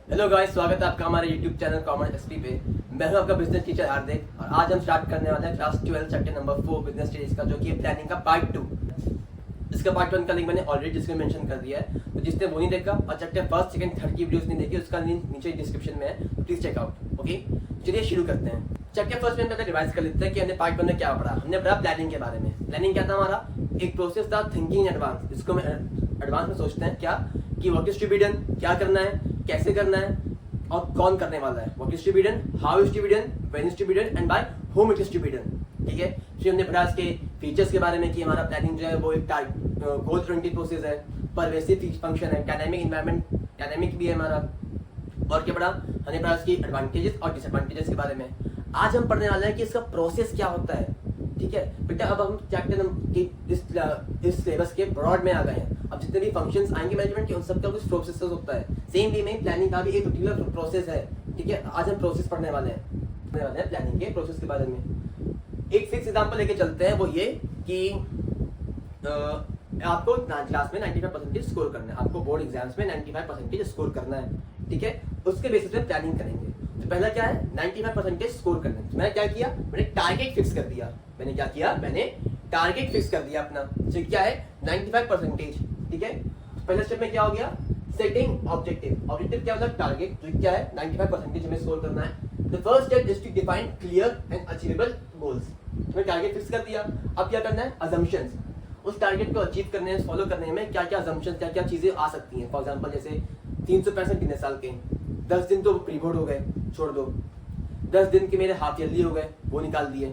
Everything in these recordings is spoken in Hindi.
हेलो गाइस, स्वागत है आपका हमारे YouTube चैनल कॉमर्स एसपी पे। मैं हूं आपका बिजनेस टीचर हार्दिक और आज हम स्टार्ट करने वाले हैं class 12 chapter number 4 business studies का, जो कि है प्लानिंग का पार्ट 2। इसका पार्ट 1 का लिंक मैंने ऑलरेडी डिस्क्रिप्शन मेंशन कर दिया है, तो जिसने वो नहीं देखा और चैप्टर फर्स्ट सेकंड थर्ड की वीडियोस नहीं देखी उसका लिंक नीचे डिस्क्रिप्शन में है, तो प्लीज चेक आउट। ओके, चलिए शुरू करते हैं। चैप्टर फर्स्ट में हम पहले रिवाइज कर लेते हैं कि हमने पार्ट 1 में क्या पढ़ा। हमने पढ़ा प्लानिंग के बारे में। प्लानिंग क्या था हमारा? एक प्रोसेस था थिंकिंग इन एडवांस। इसको हम एडवांस में सोचते हैं क्या कि what is to be done, क्या करना है, कैसे करना है और कौन करने वाला है। What is to be done, how is to be done, when is to be done and by whom it is to be done. ठीक है, फिर हमने पढ़ा इसके फीचर्स के बारे में कि हमारा प्लानिंग जो है वो एक गोल ओरिएंटेड प्रोसेस है, परवेसिव फंक्शन है, डायनामिक एनवायरनमेंट, डायनामिक भी है हमारा। और क्या पढ़ा? हमने पढ़ा इसकी एडवांटेजेस और डिसएडवांटेजेस के बारे में। आज हम पढ़ने वाले हैं कि इसका प्रोसेस क्या होता है। ठीक है बेटा, अब हम चैप्टर इस सिलेबस के ब्रॉड में आ गए हैं। अब जितने भी फंक्शंस आएंगे मैनेजमेंट के, उन सबका कुछ प्रोसेस होता है। सेम वे में प्लानिंग का भी एक पर्टिकुलर प्रोसेस है। ठीक है, आज हम प्रोसेस पढ़ने वाले हैं प्लानिंग के प्रोसेस के बारे में। एक फिक्स एग्जांपल लेके चलते हैं, वो ये कि आपको क्लास में 95% स्कोर करना है, आपको बोर्ड एग्जाम्स में 95% स्कोर करना है। ठीक है, उसके बेसिस पे प्लानिंग करेंगे। तो पहला क्या है? 95% स्कोर करना है। तो मैंने क्या किया? मैंने टारगेट फिक्स कर दिया। मैंने क्या किया? मैंने टारगेट फिक्स कर दिया अपना। तो क्या है? 95%। ठीक है, पहले स्टेप में क्या हो गया? Setting objective. ऑब्जेक्टिव क्या मतलब? टारगेट, जो क्या है 95% हमें स्कोर करना है। The first step is to define clear and achievable goals. मैंने टारगेट फिक्स कर दिया। अब क्या करना है? अजम्पशंस। उस टारगेट को अचीव करने, फॉलो करने में क्या क्या अजम्पशंस, क्या क्या चीजें आ सकती हैं। फॉर एग्जांपल जैसे 365 दिन साल के, 10 दिन तो प्री बोर्ड हो गए, छोड़ दो। 10 दिन के मेरे हाफ ईयरली हो गए, वो निकाल दिए।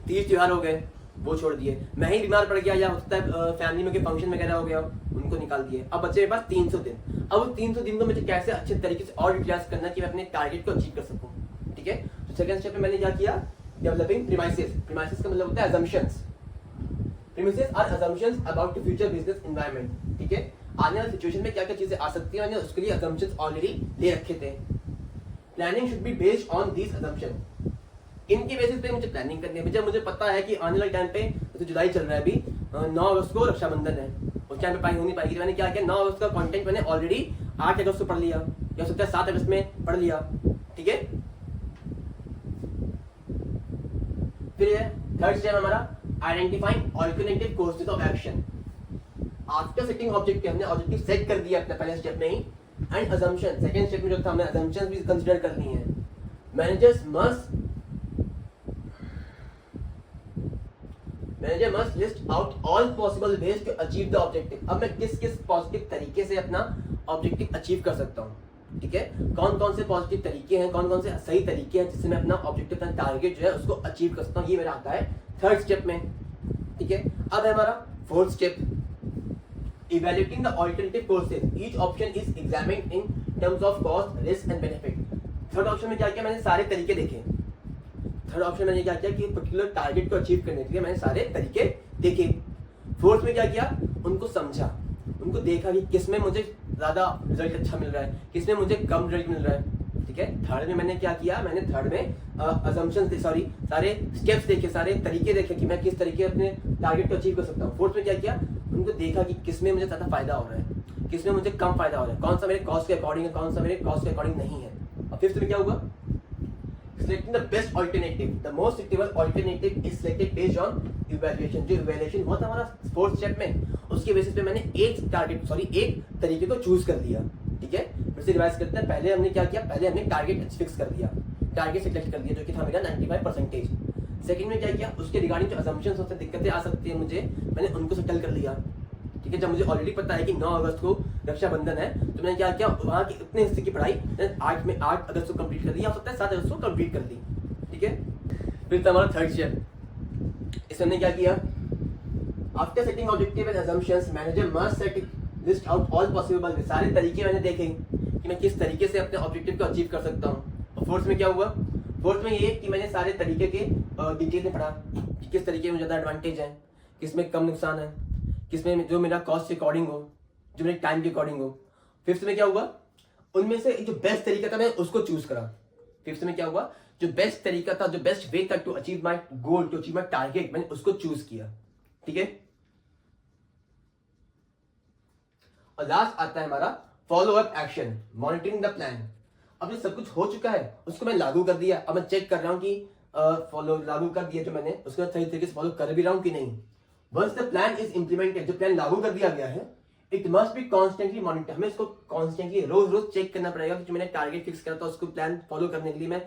30 त्योहार हो गए, वो छोड़ दिए। मैं ही बीमार पड़ गया या हो सकता है फैमिली में के फंक्शन वगैरह हो गया, उनको निकाल दिए। अब बचे मेरे पास 300 दिन। अब उस 300 दिन को मुझे कैसे अच्छे तरीके से और यूटिलाइज करना कि मैं अपने टारगेट को अचीव कर सकूं। ठीक है, तो सेकंड स्टेप में मैंने क्या किया? Developing premises. प्रीमाइसेस का मतलब होता है assumptions. Premises are assumptions about the future business environment. ठीक है, आने वाली सिचुएशन में क्या क्या चीजें आ सकती हैं, मैंने उसके लिए assumptions ऑलरेडी ले रखे थे। Planning should be based on these assumptions. इनके बेसिस पे मुझे प्लानिंग करनी है। जब मुझे पता है कि आने वाले टाइम पे, जैसे जुलाई चल रहा है अभी, 9 अगस्त को रक्षाबंधन है, उस टाइम पे पाई हो नहीं पाएगी, तो मैंने क्या किया? 9 अगस्त का कंटेंट मैंने ऑलरेडी 8 अगस्त को पढ़ लिया, या सकता है 7 अगस्त में पढ़ लिया। ठीक है, फिर थर्ड स्टेप हमारा identifying alternative courses of action. After setting objective, हमने ऑब्जेक्टिव सेट कर दिया अपने पहले स्टेप में ही, एंड अजम्पशन सेकंड स्टेप में जो था, हमने अजम्पशंस भी कंसीडर कर ली हैं। Manager must list out all possible ways to achieve the objective. अब मैं किस किस पॉजिटिव तरीके से अपना ऑब्जेक्टिव अचीव कर सकता हूँ। ठीक है, कौन कौन से पॉजिटिव तरीके हैं, कौन कौन से सही तरीके हैं जिससे मैं अपना ऑब्जेक्टिव, अपना टारगेट जो है उसको अचीव कर सकता हूँ। ये मेरा आता है थर्ड स्टेप में। ठीक है, अब है हमारा fourth step, evaluating the alternative courses. Each option is examined in terms of cost, risk and benefit. Third option में क्या किया? मैंने सारे तरीके देखे। थर्ड ऑप्शन मैंने क्या किया कि पर्टिकुलर टारगेट को अचीव करने के लिए मैंने सारे तरीके देखे। फोर्थ में क्या किया? उनको समझा, उनको देखा कि किसमें मुझे ज्यादा रिजल्ट अच्छा मिल रहा है, किसमें मुझे कम रिजल्ट मिल रहा है। ठीक है, थर्ड में मैंने क्या किया? मैंने थर्ड में असम्पशंस सारे स्टेप्स देखे, सारे तरीके देखे कि मैं किस तरीके अपने टारगेट को अचीव कर सकता हूँ। फोर्थ में क्या किया? उनको देखा कि किसमें मुझे ज्यादा फायदा हो रहा है, किसमें मुझे कम फायदा हो रहा है, कौन सा मेरे कॉस्ट के अकॉर्डिंग है, कौन सा मेरे कॉस्ट के अकॉर्डिंग नहीं है। और फिफ्थ में क्या हुआ? Selecting the best alternative, the most suitable alternative is selected based on evaluation. जो evaluation हुआ था हमारा फोर्थ स्टेप में, उसके बेसिस पे मैंने एक तरीके को चूज कर लिया। ठीक है, फिर से रिवाइज करते हैं। पहले हमने क्या किया? पहले हमने टारगेट फिक्स कर दिया, टारगेट सिलेक्ट कर दिया, जो कि था मेरा 95%। सेकंड में क्या किया? उसके रिगार्डिंग जो assumptions होते हैं, दिक्कतें आ सकती है मुझे, मैंने उनको सेटल कर लिया। ठीक है, जब मुझे ऑलरेडी पता है कि 9 अगस्त को रक्षाबंधन है, तो मैंने क्या किया? वहाँ के इतने हिस्से की पढ़ाई 8 अगस्त को कंप्लीट कर दी, हो सकता है 7 अगस्त को कंप्लीट कर दी। ठीक है, फिर था हमारा थर्ड स्टेप। इसमें क्या किया? After setting objective and assumptions, manager must set list out all possible. सारे तरीके मैंने देखे कि मैं किस तरीके से अपने ऑब्जेक्टिव को अचीव कर सकता हूँ। और फोर्थ में क्या हुआ? फोर्थ में ये कि मैंने सारे तरीके के डिटेल में पढ़ा कि किस तरीके में ज़्यादा एडवांटेज है, किसमें कम नुकसान है, किसमें जो मेरा कॉस्ट के अकॉर्डिंग हो, जो मेरे टाइम के अकॉर्डिंग हो। फिफ्थ में क्या हुआ? उनमें से जो बेस्ट तरीका था मैं उसको चूज करा। फिफ्थ में क्या हुआ? जो बेस्ट तरीका था, जो बेस्ट वे था to achieve my goal, to achieve my target, मैंने उसको चूज किया। ठीक है, और लास्ट आता है हमारा follow up action, monitoring the plan. अब ये सब कुछ हो चुका है, उसको मैं लागू कर दिया, अब मैं चेक कर रहा हूँ कि फॉलो लागू कर दिया जो मैंने, उसको मैं सही तरीके से फॉलो कर भी रहा हूँ कि नहीं। Once the plan is implemented, जो प्लान लागू कर दिया गया है, it must be constantly monitor, हमें इसको कॉन्स्टेंटली रोज रोज चेक करना पड़ेगा कि जो मैंने टारगेट फिक्स करा था उसको प्लान फॉलो करने के लिए मैं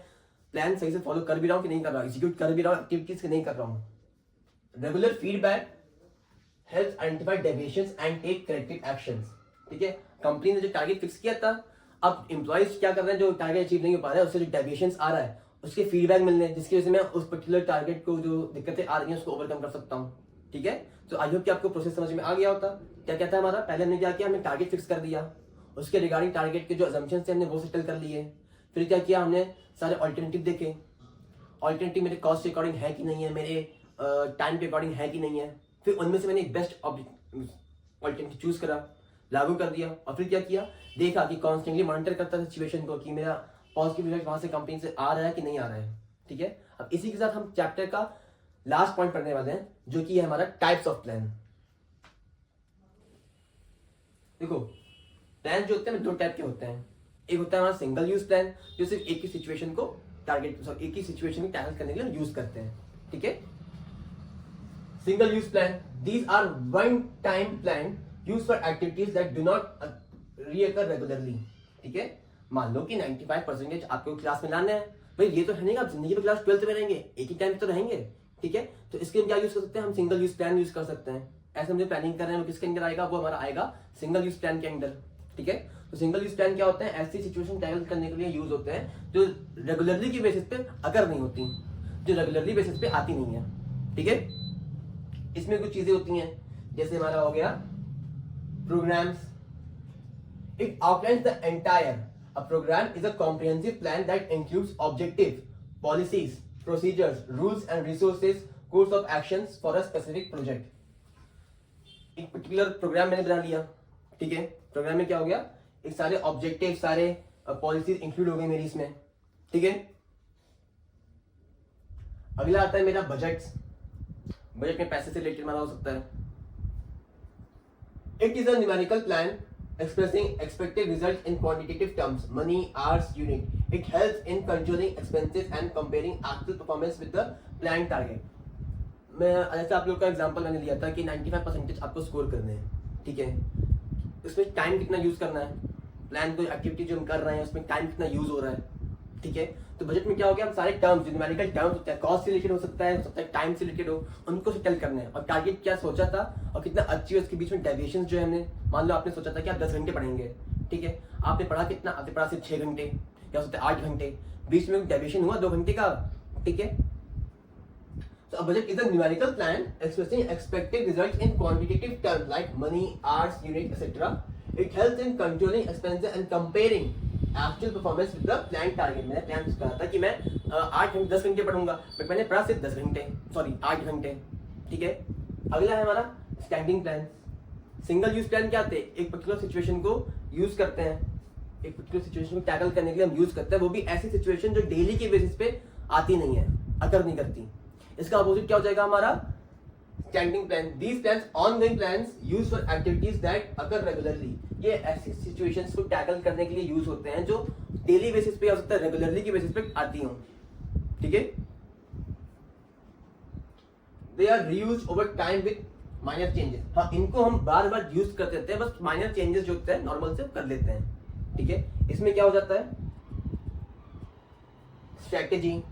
प्लान सही से फॉलो कर भी रहा हूँ कि नहीं कर रहा हूँ, एग्जीक्यूट कर भी रहा हूँ एक्टिविटीज के नहीं कर रहा हूँ। Regular feedback help identify deviations and take corrective actions. ठीक है, कंपनी ने जो टारगेट फिक्स किया था, अब एम्प्लॉइज क्या कर रहे हैं, जो टारगेट अचीव नहीं हो पा रहा है उससे जो डेविएशंस आ रहा है उसके फीडबैक मिलने हैं, जिसकी वजह से मैं उस पर्टिकुलर टारगेट को जो दिक्कतें आ रही हैं उसको ओवरकम कर सकता हूँ। ठीक है, तो आई होप कि आपको प्रोसेस समझ में आ गया होता। क्या कहता है हमारा, पहले हमने क्या किया, हमने टारगेट फिक्स कर दिया, उसके रिगार्डिंग टारगेट के जो अजम्पशंस थे हमने वो सेटल कर लिए। फिर क्या किया, हमने सारे ऑल्टरनेटिव देखे, ऑल्टरनेटिव मेरे कॉस्ट के अकॉर्डिंग है कि नहीं है, मेरे टाइम के अकॉर्डिंग है कि नहीं है। फिर उनमें से मैंने एक बेस्ट ऑल्टरनेटिव चूज करा, लागू कर दिया, और फिर क्या किया, देखा कि कॉन्स्टेंटली मॉनिटर करता था सिचुएशन को कि मेरा पॉजिटिव रिजल्ट वहां से कंपनी से आ रहा है कि नहीं आ रहा है। ठीक है, अब इसी के साथ हम चैप्टर का लास्ट पॉइंट पढ़ने वाले हैं जो कि है हमारा टाइप्स ऑफ प्लान। देखो, प्लान जो होते हैं दो टाइप के होते हैं। एक होता है हमारा सिंगल यूज प्लान, जो सिर्फ एक ही सिचुएशन को टारगेट, एक ही सिचुएशन में टैकल करने के लिए यूज करते हैं। ठीक है, single use plan, these are one time plan use for activities that do not reoccur regularly. ठीक है, मान लो कि 95% आपको क्लास में लाना है, भाई ये तो है नहीं आप जिंदगी में क्लास 12th में रहेंगे, एक ही टाइम तो रहेंगे। ठीक है, तो इसके क्या यूज कर सकते हैं, हम सिंगल यूज प्लान यूज कर सकते हैं। ऐसे हम जो प्लानिंग कर रहे हैं वो किसके अंदर आएगा, वो हमारा आएगा सिंगल यूज प्लान के अंदर। ठीक है, तो सिंगल यूज प्लान क्या होते हैं, ऐसी सिचुएशन टैकल करने के लिए यूज होते हैं जो रेगुलरली की बेसिस पे अगर नहीं होती, जो रेगुलरली बेसिस पे आती नहीं है। ठीक है, इसमें कुछ चीजें होती हैं, जैसे हमारा हो गया programs. It outlines the entire, a program is a comprehensive plan that includes objectives, policies, procedures, rules and resources, course of actions for a specific project. एक पर्टिकुलर प्रोग्राम मैंने बना लिया। ठीक है, प्रोग्राम में क्या हो गया, एक सारे ऑब्जेक्टिव, सारे पॉलिसीज इंक्लूड हो गई मेरी इसमें। ठीक है, अगला आता है मेरा बजट। बजट में पैसे से रिलेटेड हमारा हो सकता है। It is a numerical plan expressing expected result in quantitative terms, money, hours, unit. It helps in controlling expenses and comparing actual performance with the planned target. मैं जैसे आप लोग का एग्जांपल मैंने लिया था कि 95% आपको स्कोर करने हैं। ठीक है, उसमें टाइम कितना यूज करना है, प्लान कोई एक्टिविटी जो हम कर रहे हैं उसमें टाइम कितना यूज हो रहा है। ठीक है, तो बजट में क्या हो गया, हम सारे टर्म्स जो न्यूमेरिकल टर्म्स होते हैं, कॉस्ट से रिलेटेड हो सकता है टाइम से रिलेटेड हो, उनको सेटल करने हैं। और टारगेट क्या सोचा था और कितना अचीव, उसके बीच में डेविएशन जो है हमने, मान लो आपने सोचा था कि आप 10 घंटे पढ़ेंगे। ठीक है, आपने पढ़ा कितना, आपने पढ़ा सिर्फ 6 घंटे या हो सकता है 8 घंटे, बीच में डेविएशन हुआ 2 घंटे का। ठीक है, so a budget is a numerical plan expressing expected results in quantitative terms like money, hours, unit, etc. It helps in controlling expenses and comparing actual performance with the planned target. मैंने प्लान कहा था कि मैं 10 घंटे पढ़ूंगा, बट मैंने पढ़ा सिर्फ 10 घंटे, सॉरी 8 घंटे। ठीक है, अगला है हमारा standing plan. Single use plan क्या होते हैं, एक पर्टिकुलर सिचुएशन को यूज करते हैं, एक पर्टिकुलर सिचुएशन को टैकल करने के लिए हम यूज करते हैं, वो भी ऐसी सिचुएशन जो डेली के बेसिस पे आती नहीं है, अकर नहीं करती। इसका अपोजिट क्या हो जाएगा हमारा standing plan. These plans ongoing plans used for activities that occur regularly. ये ऐसी सिचुएशंस को टैकल करने के लिए यूज होते हैं जो डेली बेसिस पे हो सकता है, रेगुलरली की बेसिस पे आती हो। ठीक है, they are reused over time with minor changes. हाँ, इनको हम बार बार यूज करते रहते हैं, बस माइनर चेंजेस जो होते हैं नॉर्मल से कर लेते हैं। ठीक है, इसमें क्या हो जाता है, strategy,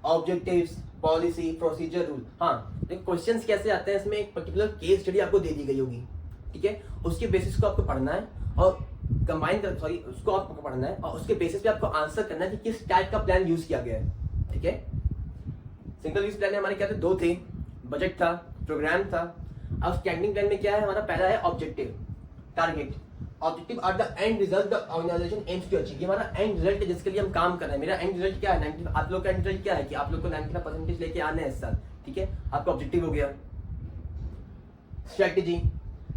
objectives, policy, procedure, rule. हाँ, देखो क्वेश्चंस कैसे आते हैं, इसमें एक पर्टिकुलर केस स्टडी आपको दे दी गई होगी। ठीक है, उसके बेसिस को आपको पढ़ना है और कंबाइन कर, सॉरी उसको आपको पढ़ना है और उसके बेसिस पे आपको आंसर करना है कि किस टाइप का प्लान यूज किया गया है। ठीक है, सिंगल यूज प्लान हमारे क्या थे, 2 थे, बजट था, प्रोग्राम था। अब स्टैंडिंग प्लान में क्या है, हमारा पहला है objective, target. Objective are the end result the organization aims to achieve. ये हमारा एंड रिजल्ट है जिसके लिए हम काम कर रहे हैं। मेरा एंड रिजल्ट क्या है, 90, आप लोग का एंड रिजल्ट क्या है कि आप लोग को 95% लेके आना है इस साल। ठीक है, आपका ऑब्जेक्टिव हो गया। Strategy,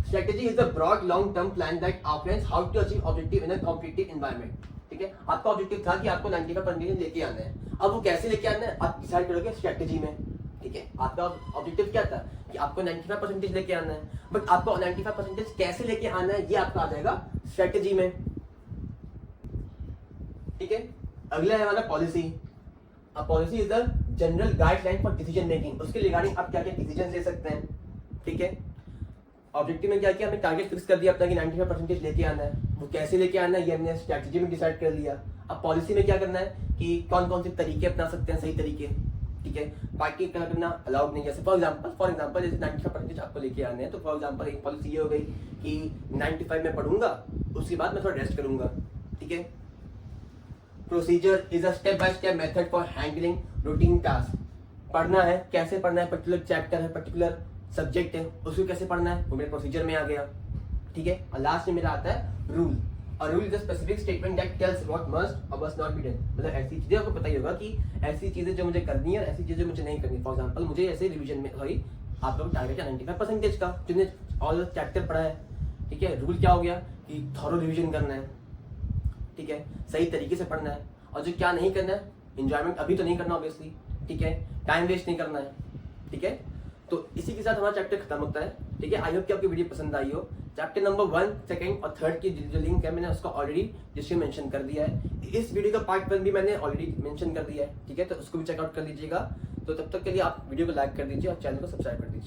strategy is a broad long term plan that outlines how to achieve objective in a competitive environment. ठीक है, आपका ऑब्जेक्टिव था कि आपको 95% लेके आना है। अब वो कैसे लेके आना है आप डिसाइड करोगे स्ट्रेटेजी में। ठीक है, आपका ऑब्जेक्टिव क्या था कि आपको 95% लेके आना है, बट आपको 95% कैसे लेके आना है ये आपका आ जाएगा स्ट्रेटेजी में। ठीक है। अगला है हमारा पॉलिसी। अब policy is the general guideline for decision making, उसके रिगार्डिंग आप क्या क्या डिसीजन ले सकते हैं, ठीक है। ऑब्जेक्टिव में क्या किया, हमने टारगेट फिक्स कर दिया अपना कि 95% लेके आना है, वो कैसे लेके आना है ये हमने स्ट्रैटेजी में डिसाइड कर लिया। अब पॉलिसी में क्या करना है कि कौन कौन से तरीके अपना सकते हैं, सही तरीके, ठीक है। बाकी क्या करना अलाउड नहीं, जैसे फॉर एग्जांपल जैसे 95% आपको लेके आने हैं, तो फॉर एग्जांपल एक पॉलिसी ये हो गई कि 95 में पढ़ूंगा, उसके बाद मैं थोड़ा रेस्ट करूंगा, ठीक है। Procedure is a step by step method for handling routine task. पढ़ना है, कैसे पढ़ना है, पर्टिकुलर चैप्टर है, पर्टिकुलर सब्जेक्ट है, उसको कैसे पढ़ना है, वो मेरे प्रोसीजर में आ गया, ठीक है। और लास्ट में मेरा आता है रूल। और rule is a specific statement that tells what must और मस्ट नॉट बी डन। मतलब ऐसी चीजें आपको पता ही होगा कि ऐसी चीजें जो मुझे करनी है और ऐसी चीजें मुझे नहीं करनी। फॉर एग्जांपल मुझे ऐसे रिवीजन में सॉरी आप लोग टारगेट है 95% का, जिन्हें ऑल चैप्टर पढ़ा है, ठीक है। रूल क्या हो गया कि थॉरो रिवीजन करना है, ठीक है, सही तरीके से पढ़ना है। और जो क्या नहीं करना है, एंजॉयमेंट अभी तो नहीं करना ऑब्वियसली, ठीक है, टाइम वेस्ट नहीं करना है, ठीक है। तो इसी के साथ हमारा चैप्टर खत्म होता है, ठीक है। आई होप कि आपकी वीडियो पसंद आई हो। चैप्टर नंबर 1, 2 और 3 की जो लिंक है मैंने उसका ऑलरेडी डिस्क्रिप्शन मेंशन कर दिया है। इस वीडियो का पार्ट 1 भी मैंने ऑलरेडी मेंशन कर दिया है, ठीक है, तो उसको भी चेकआउट कर लीजिएगा। तो तब तक के लिए आप वीडियो को लाइक कर दीजिए और चैनल को सब्सक्राइब कर दीजिए।